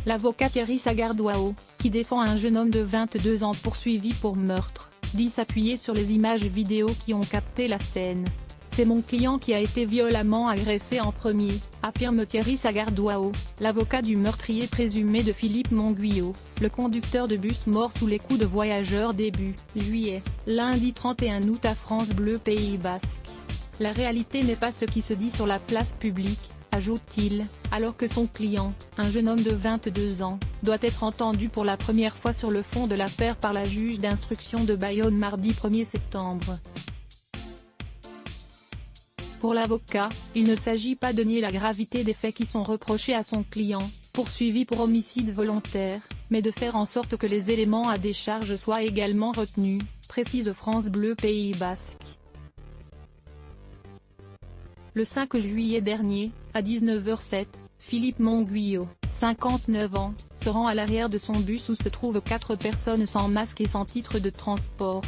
L'avocat Thierry Sagardouao, qui défend un jeune homme de 22 ans poursuivi pour meurtre, dit s'appuyer sur les images vidéo qui ont capté la scène. C'est mon client qui a été violemment agressé en premier, affirme Thierry Sagardouao, l'avocat du meurtrier présumé de Philippe Monguillot, le conducteur de bus mort sous les coups de voyageurs début juillet, lundi 31 août à France Bleu Pays Basque. La réalité n'est pas ce qui se dit sur la place publique, ajoute-t-il, alors que son client, un jeune homme de 22 ans, doit être entendu pour la première fois sur le fond de l'affaire par la juge d'instruction de Bayonne mardi 1er septembre. Pour l'avocat, il ne s'agit pas de nier la gravité des faits qui sont reprochés à son client, poursuivi pour homicide volontaire, mais de faire en sorte que les éléments à décharge soient également retenus, précise France Bleu Pays Basque. Le 5 juillet dernier, à 19h07, Philippe Monguillot, 59 ans, se rend à l'arrière de son bus où se trouvent 4 personnes sans masque et sans titre de transport.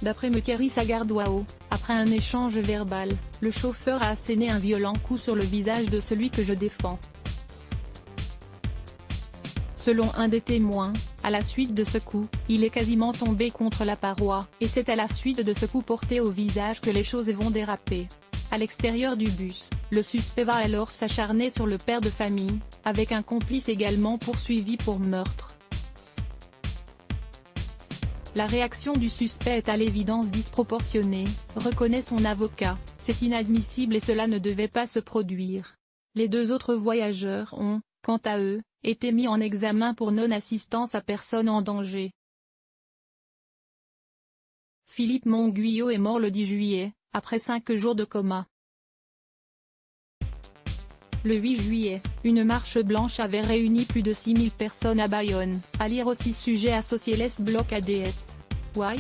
D'après Thierry Sagardouao, après un échange verbal, le chauffeur a asséné un violent coup sur le visage de celui que je défends. Selon un des témoins, à la suite de ce coup, il est quasiment tombé contre la paroi, et c'est à la suite de ce coup porté au visage que les choses vont déraper. À l'extérieur du bus, le suspect va alors s'acharner sur le père de famille, avec un complice également poursuivi pour meurtre. La réaction du suspect est à l'évidence disproportionnée, reconnaît son avocat, c'est inadmissible et cela ne devait pas se produire. Les 2 autres voyageurs ont, quant à eux, été mis en examen pour non-assistance à personne en danger. Philippe Monguillot est mort le 10 juillet, après 5 jours de coma. Le 8 juillet, une marche blanche avait réuni plus de 6000 personnes à Bayonne, à lire aussi sujet associé les blocs ADS. Why?